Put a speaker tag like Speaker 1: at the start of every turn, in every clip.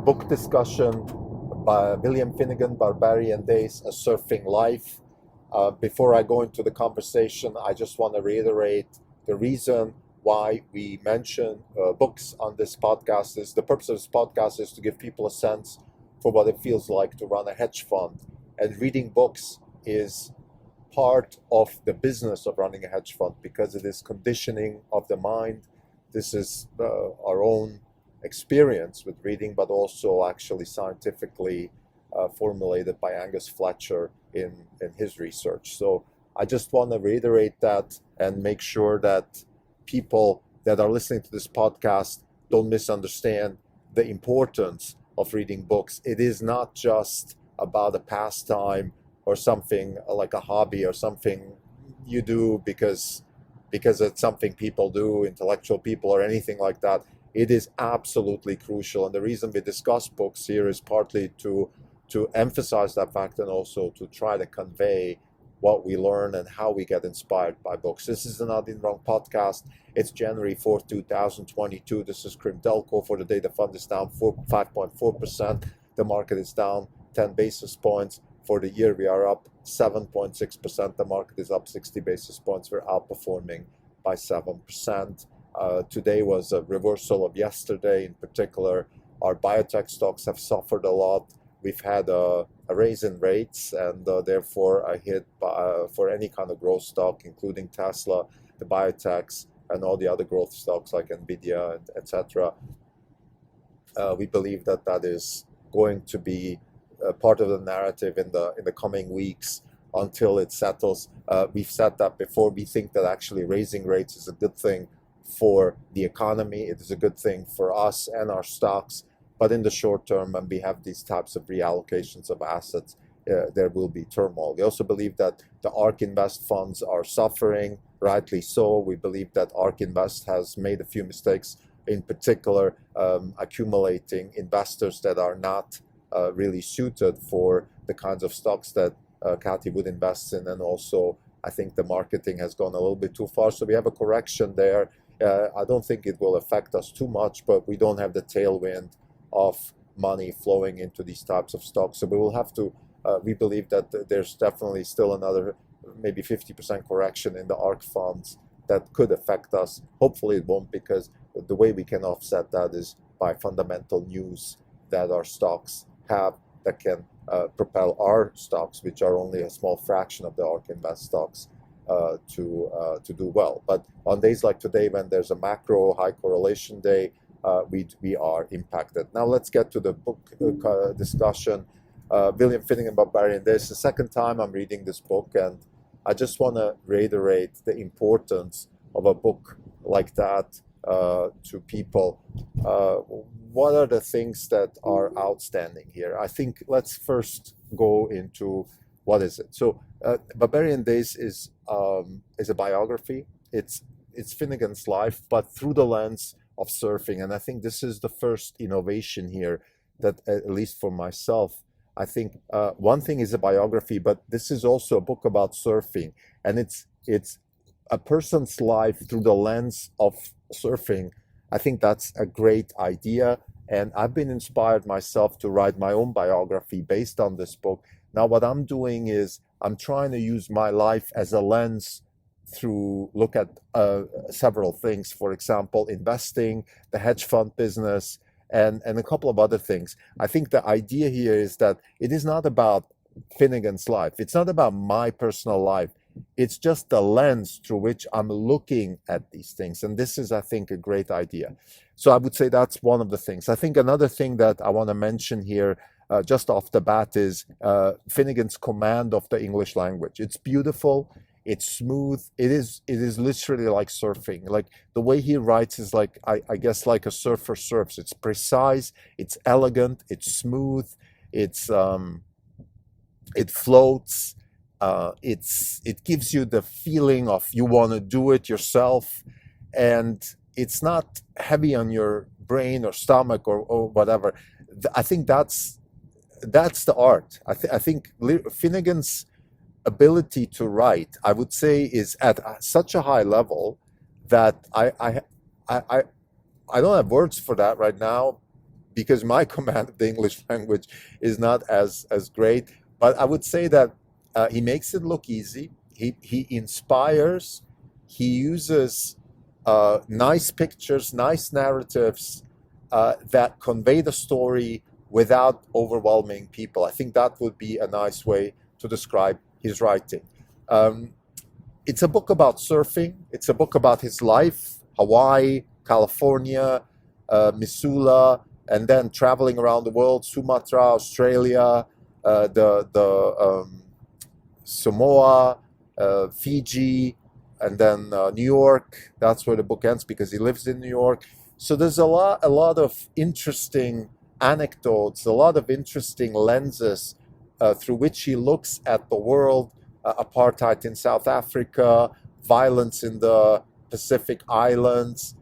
Speaker 1: book discussion by William Finnegan, Barbarian Days, A Surfing Life. Before I go into the conversation, I just want to reiterate the reason why we mention books on this podcast. Is the purpose of this podcast is to give people a sense for what it feels like to run a hedge fund. And reading books is part of the business of running a hedge fund because it is conditioning of the mind. This is our own experience with reading, but also actually scientifically formulated by Angus Fletcher in his research. So I just want to reiterate that and make sure that people that are listening to this podcast don't misunderstand the importance of reading books. It is not just about a pastime or something like a hobby or something you do because it's something people do, intellectual people or anything like that. It is absolutely crucial. And the reason we discuss books here is partly to emphasize that fact and also to try to convey what we learn and how we get inspired by books. This is the Not In Wrong podcast. It's January 4th, 2022. This is Krim Delco. For the day, the fund is down 5.4%. The market is down 10 basis points. For the year, we are up 7.6%. The market is up 60 basis points. We're outperforming by 7%. Today was a reversal of yesterday. In particular, our biotech stocks have suffered a lot. We've had a raise in rates and therefore a hit for any kind of growth stock, including Tesla, the biotechs, and all the other growth stocks like Nvidia, etc. We believe that that is going to be part of the narrative in the coming weeks until it settles. We've said that before. We think that actually raising rates is a good thing for the economy. It is a good thing for us and our stocks. But in the short term, when we have these types of reallocations of assets, there will be turmoil. We also believe that the ARK Invest funds are suffering, rightly so. We believe that ARK Invest has made a few mistakes, in particular accumulating investors that are not really suited for the kinds of stocks that Kathy would invest in. And also, I think the marketing has gone a little bit too far. So we have a correction there. I don't think it will affect us too much, but we don't have the tailwind of money flowing into these types of stocks. So we will have to, we believe that there's definitely still another maybe 50% correction in the ARK funds that could affect us. Hopefully it won't, because the way we can offset that is by fundamental news that our stocks have that can propel our stocks, which are only a small fraction of the ARK Invest stocks, to do well. But on days like today, when there's a macro high correlation day, we are impacted. Now let's get to the book discussion. William Finnegan, Barbarian Days. The second time I'm reading this book, and I just want to reiterate the importance of a book like that to people. What are the things that are outstanding here? I think let's first go into what is it. So Barbarian Days is a biography. It's Finnegan's life, but through the lens of surfing. And I think this is the first innovation here that, at least for myself, I think one thing is a biography, but this is also a book about surfing. And it's a person's life through the lens of surfing. I think that's a great idea. And I've been inspired myself to write my own biography based on this book. Now, what I'm doing is I'm trying to use my life as a lens through look at several things. For example, investing, the hedge fund business, and a couple of other things. I think the idea here is that it is not about Finnegan's life. It's not about my personal life. It's just the lens through which I'm looking at these things. And this is, I think, a great idea. So I would say that's one of the things. I think another thing that I want to mention here just off the bat is Finnegan's command of the English language. It's beautiful. It's smooth. It is literally like surfing. Like the way he writes is like, I guess, like a surfer surfs. It's precise. It's elegant. It's smooth. It floats. It gives you the feeling of you want to do it yourself, and it's not heavy on your brain or stomach or whatever. I think that's the art. I think Finnegan's ability to write, I would say, is at such a high level that I don't have words for that right now, because my command of the English language is not as great. But I would say that he makes it look easy. He inspires. He uses nice pictures, nice narratives that convey the story without overwhelming people. I think that would be a nice way to describe his writing. It's a book about surfing. It's a book about his life, Hawaii, California, Missoula, and then traveling around the world, Sumatra, Australia, the Samoa, Fiji, and then New York. That's where the book ends because he lives in New York. So there's a lot of interesting anecdotes, a lot of interesting lenses through which he looks at the world. Apartheid in South Africa, violence in the Pacific Islands,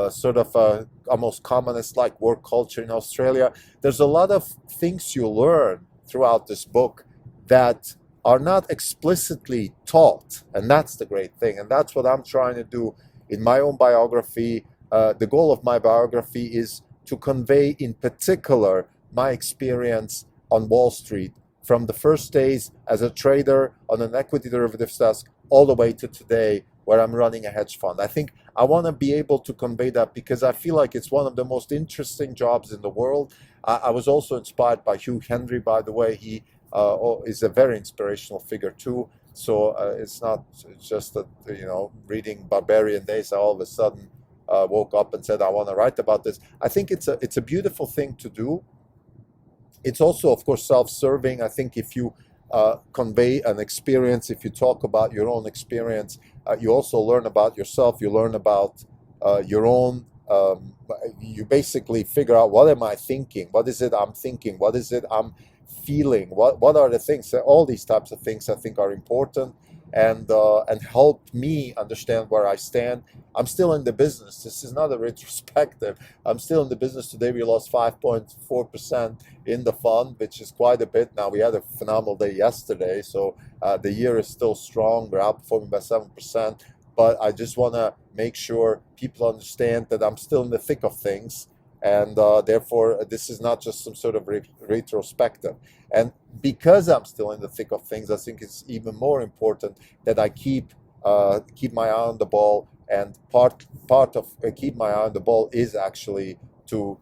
Speaker 1: sort of a almost communist-like work culture in Australia. There's a lot of things you learn throughout this book that are not explicitly taught, and that's the great thing, and that's what I'm trying to do in my own biography. The goal of my biography is to convey in particular my experience on Wall Street from the first days as a trader on an equity derivatives desk all the way to today where I'm running a hedge fund. I think I want to be able to convey that because I feel like it's one of the most interesting jobs in the world. I was also inspired by Hugh Henry, by the way. He is a very inspirational figure too. So it's not just that, reading Barbarian Days, I all of a sudden woke up and said, I want to write about this. I think it's a beautiful thing to do. It's also, of course, self-serving. I think if you convey an experience, if you talk about your own experience, you also learn about yourself. You learn about your own. You basically figure out, what am I thinking? What is it I'm thinking? What is it I'm feeling? What are the things? All these types of things I think are important and help me understand where I stand. I'm still in the business. This is not a retrospective. I'm still in the business. Today we lost 5.4% in the fund, which is quite a bit. Now we had a phenomenal day yesterday, so the year is still strong. We're outperforming by 7%. But I just want to make sure people understand that I'm still in the thick of things. And therefore, this is not just some sort of retrospective. And because I'm still in the thick of things, I think it's even more important that I keep my eye on the ball. And part of keep my eye on the ball is actually to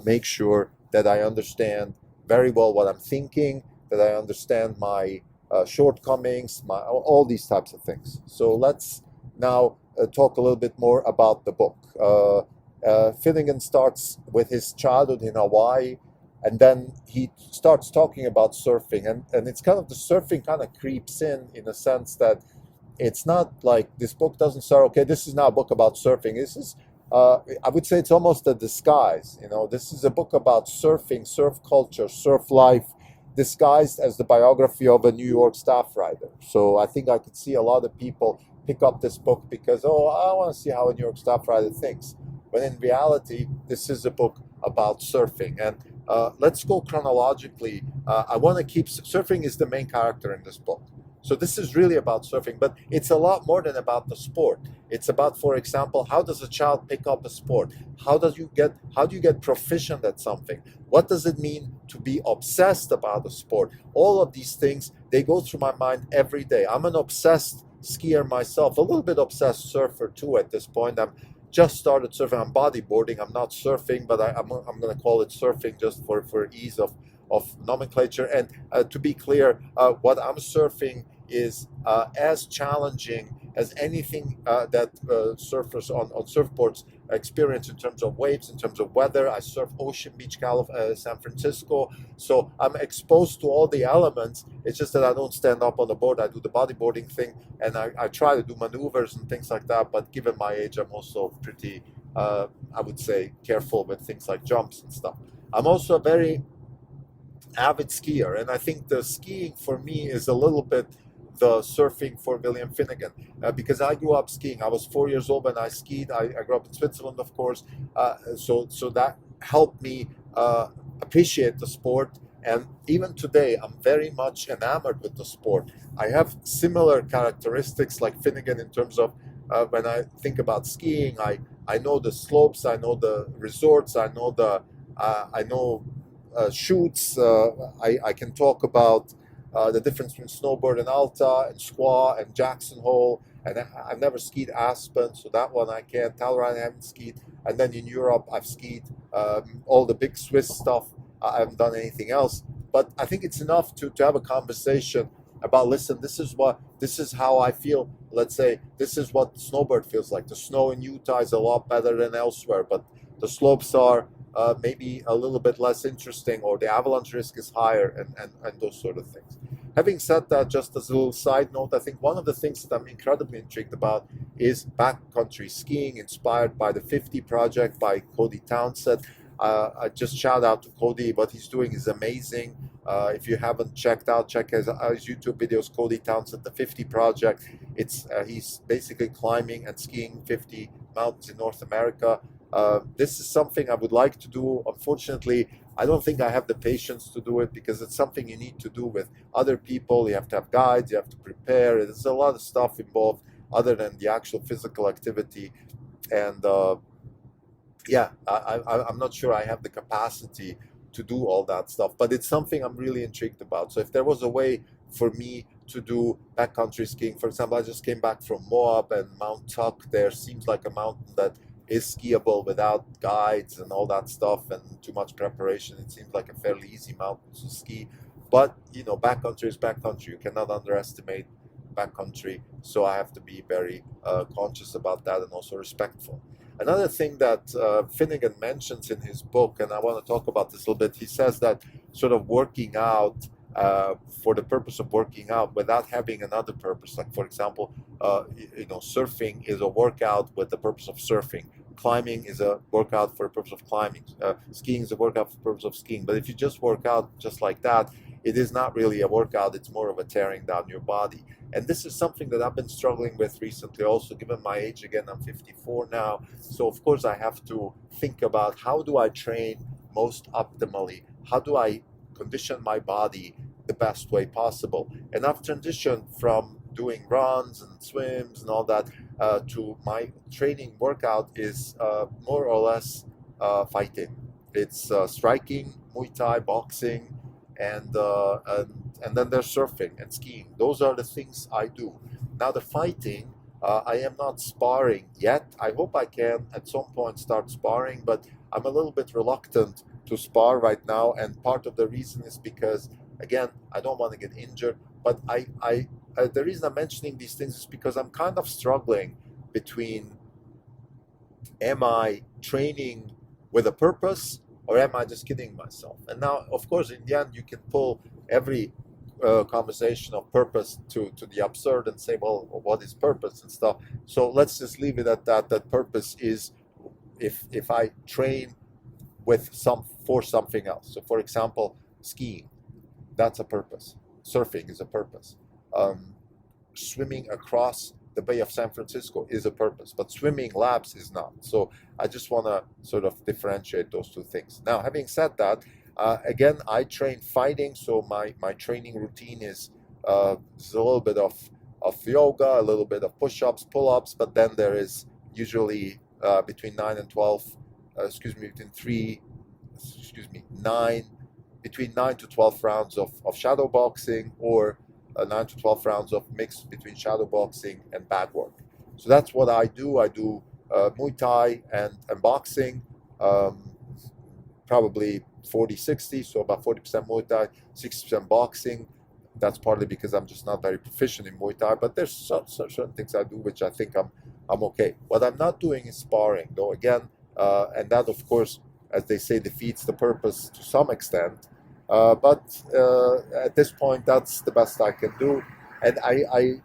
Speaker 1: make sure that I understand very well what I'm thinking, that I understand my shortcomings, all these types of things. So let's now talk a little bit more about the book. Finnegan starts with his childhood in Hawaii, and then he starts talking about surfing, and it's kind of, the surfing kind of creeps in a sense that it's not like this book doesn't start, okay, this is now a book about surfing. This is, I would say it's almost a disguise. This is a book about surfing, surf culture, surf life, disguised as the biography of a New York staff writer. So I think I could see a lot of people pick up this book because, oh, I want to see how a New York staff writer thinks. When in reality, this is a book about surfing. And let's go chronologically. I want to keep, surfing is the main character in this book. So this is really about surfing, but it's a lot more than about the sport. It's about, for example, how does a child pick up a sport? How do you get proficient at something? What does it mean to be obsessed about a sport? All of these things, they go through my mind every day. I'm an obsessed skier myself, a little bit obsessed surfer too at this point. I'm just started surfing. I'm bodyboarding. I'm not surfing, but I'm going to call it surfing just for ease of nomenclature. And to be clear, what I'm surfing is as challenging as anything that surfers on surfboards experience in terms of waves, in terms of weather. I surf Ocean Beach, San Francisco, so I'm exposed to all the elements. It's just that I don't stand up on the board. I do the bodyboarding thing, and I try to do maneuvers and things like that. But given my age, I'm also pretty, I would say, careful with things like jumps and stuff. I'm also a very avid skier, and I think the skiing for me is a little bit the surfing for William Finnegan, because I grew up skiing. I was 4 years old when I skied. I grew up in Switzerland, of course, so that helped me appreciate the sport. And even today, I'm very much enamored with the sport. I have similar characteristics like Finnegan in terms of when I think about skiing, I know the slopes, I know the resorts, I know the I know shoots. I can talk about the difference between snowbird and Alta and Squaw and Jackson Hole. And I've never skied Aspen, so that one I can't. Talleyrand I haven't skied. And then in Europe, I've skied all the big Swiss stuff. I haven't done anything else. But I think it's enough to have a conversation about, listen, this is how I feel. Let's say this is what snowbird feels like. The snow in Utah is a lot better than elsewhere, but the slopes are maybe a little bit less interesting, or the avalanche risk is higher, and those sort of things. Having said that, just as a little side note, I think one of the things that I'm incredibly intrigued about is backcountry skiing, inspired by the 50 project by Cody Townsend. I just shout out to Cody. What he's doing is amazing. If you haven't checked out, check his YouTube videos, Cody Townsend, the 50 project. It's he's basically climbing and skiing 50 mountains in North America. This is something I would like to do. Unfortunately, I don't think I have the patience to do it, because it's something you need to do with other people. You have to have guides, you have to prepare. There's a lot of stuff involved other than the actual physical activity. And yeah, I'm not sure I have the capacity to do all that stuff, but it's something I'm really intrigued about. So if there was a way for me to do backcountry skiing, for example, I just came back from Moab, and Mount Tuck there seems like a mountain that is skiable without guides and all that stuff and too much preparation. It seems like a fairly easy mountain to ski. But, you know, backcountry is backcountry. You cannot underestimate backcountry. So I have to be very conscious about that, and also respectful. Another thing that Finnegan mentions in his book, and I want to talk about this a little bit, he says that sort of working out for the purpose of working out without having another purpose. Like, for example, you know, surfing is a workout with the purpose of surfing. Climbing is a workout for the purpose of climbing. Skiing is a workout for the purpose of skiing. But if you just work out just like that, it is not really a workout. It's more of a tearing down your body. And this is something that I've been struggling with recently also, given my age. Again, I'm 54 now. So, of course, I have to think about, how do I train most optimally? How do I condition my body the best way possible? And I've transitioned from doing runs and swims and all that to my training workout is more or less fighting. It's striking, Muay Thai, boxing, and then there's surfing and skiing. Those are the things I do. Now the fighting, I am not sparring yet. I hope I can at some point start sparring, but I'm a little bit reluctant to spar right now, and part of the reason is because, again, I don't want to get injured. But the reason I'm mentioning these things is because I'm kind of struggling between, am I training with a purpose, or am I just kidding myself? And now, of course, in the end, you can pull every conversation of purpose to the absurd and say, well, what is purpose and stuff? So let's just leave it at that. That purpose is if I train for something else. So, for example, skiing, that's a purpose. Surfing is a purpose. Swimming across the Bay of San Francisco is a purpose, but swimming laps is not. So I just want to sort of differentiate those two things. Now, having said that, again, I train fighting, so my training routine is a little bit of yoga, a little bit of push-ups, pull-ups, but then there is usually between 9 and 12, between 9 to 12 rounds of shadow boxing, or 9 to 12 rounds of mix between shadow boxing and bag work. So that's what I do. I do Muay Thai and boxing, probably 40-60, so about 40% Muay Thai, 60% boxing. That's partly because I'm just not very proficient in Muay Thai, but there's certain things I do which I think I'm okay. What I'm not doing is sparring, though, again, and that, of course, as they say, defeats the purpose to some extent. But at this point, that's the best I can do. And I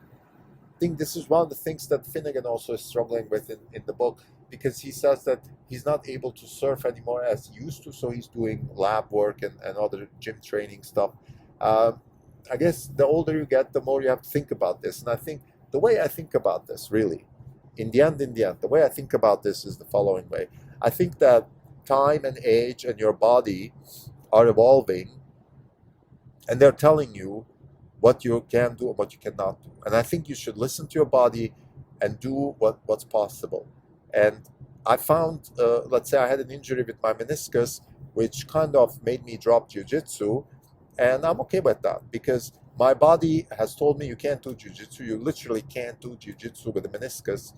Speaker 1: think this is one of the things that Finnegan also is struggling with in the book, because he says that he's not able to surf anymore as he used to, so he's doing lab work and other gym training stuff. I guess the older you get, the more you have to think about this. And I think the way I think about this, really, in the end, the way I think about this is the following way. I think that time and age and your body are evolving, and they're telling you what you can do and what you cannot do. And I think you should listen to your body and do what's possible. And I found, let's say I had an injury with my meniscus, which kind of made me drop jiu-jitsu. And I'm okay with that because my body has told me you can't do jiu-jitsu. You literally can't do jiu-jitsu with a meniscus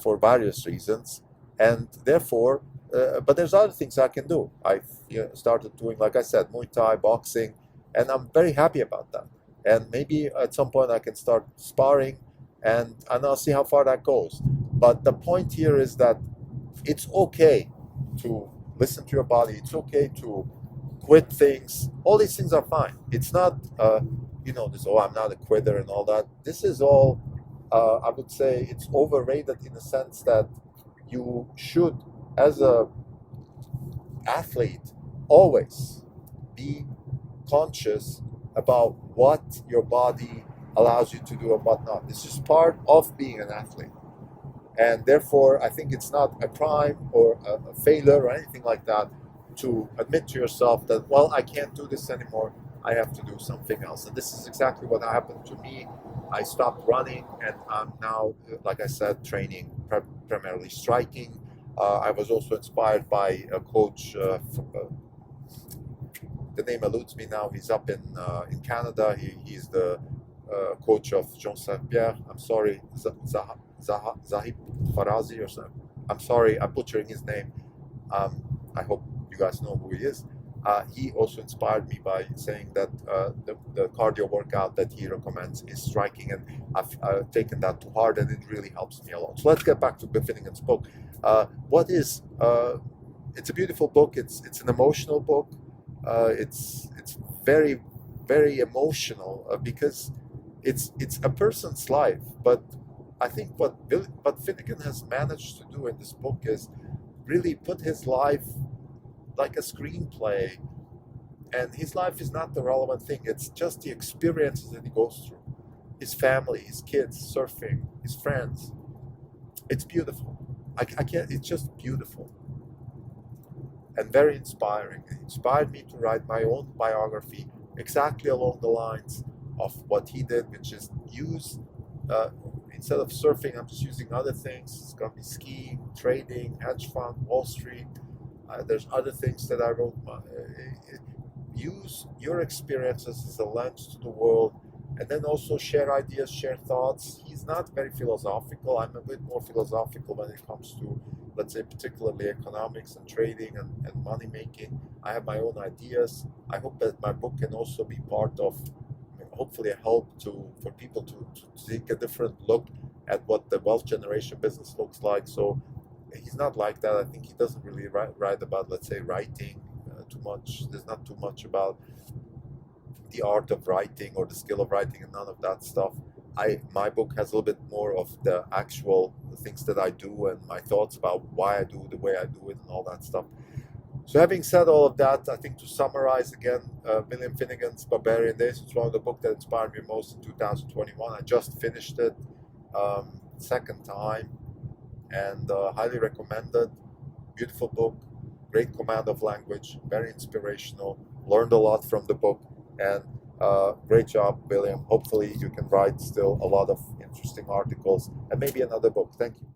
Speaker 1: for various reasons. And therefore, but there's other things I can do. I've started doing, like I said, Muay Thai, boxing, and I'm very happy about that. And maybe at some point I can start sparring, and I'll see how far that goes. But the point here is that it's okay to listen to your body. It's okay to quit things. All these things are fine. It's not, this, oh, I'm not a quitter and all that. This is all, I would say, it's overrated in the sense that you should, as a athlete, always be conscious about what your body allows you to do and what not. This is part of being an athlete. And therefore, I think it's not a crime or a failure or anything like that to admit to yourself that, well, I can't do this anymore. I have to do something else. And this is exactly what happened to me. I stopped running, and I'm now, like I said, training primarily striking. I was also inspired by a coach. The name eludes me now. He's up in Canada. He's the coach of Jean Saint-Pierre. I'm sorry, Zahib Farazi or something. I'm sorry, I'm butchering his name. I hope you guys know who he is. He also inspired me by saying that the cardio workout that he recommends is striking, and I've taken that to heart, and it really helps me a lot. So let's get back to Finnegan's book. It's a beautiful book. It's an emotional book. It's very, very emotional because it's a person's life. But I think what Finnegan has managed to do in this book is really put his life like a screenplay, and his life is not the relevant thing. It's just the experiences that he goes through, his family, his kids, surfing, his friends. It's beautiful. I can't. It's just beautiful and very inspiring. It inspired me to write my own biography exactly along the lines of what he did, which is use instead of surfing, I'm just using other things. It's gonna be skiing, trading, hedge fund, Wall Street. There's other things that I wrote. Use your experiences as a lens to the world, and then also share ideas, share thoughts. He's not very philosophical. I'm a bit more philosophical when it comes to, let's say, particularly economics and trading and money making. I have my own ideas. I hope that my book can also be part of, hopefully, a help for people to take a different look at what the wealth generation business looks like. So he's not like that. I think he doesn't really write about, let's say, writing too much. There's not too much about the art of writing or the skill of writing, and none of that stuff. My book has a little bit more of the actual things that I do and my thoughts about why I do the way I do it and all that stuff. So having said all of that, I think to summarize again, William Finnegan's Barbarian Days, it's one of the books that inspired me most in 2021. I just finished it second time, and highly recommended. Beautiful book, great command of language, very inspirational, learned a lot from the book, and great job, William. Hopefully you can write still a lot of interesting articles and maybe another book. Thank you.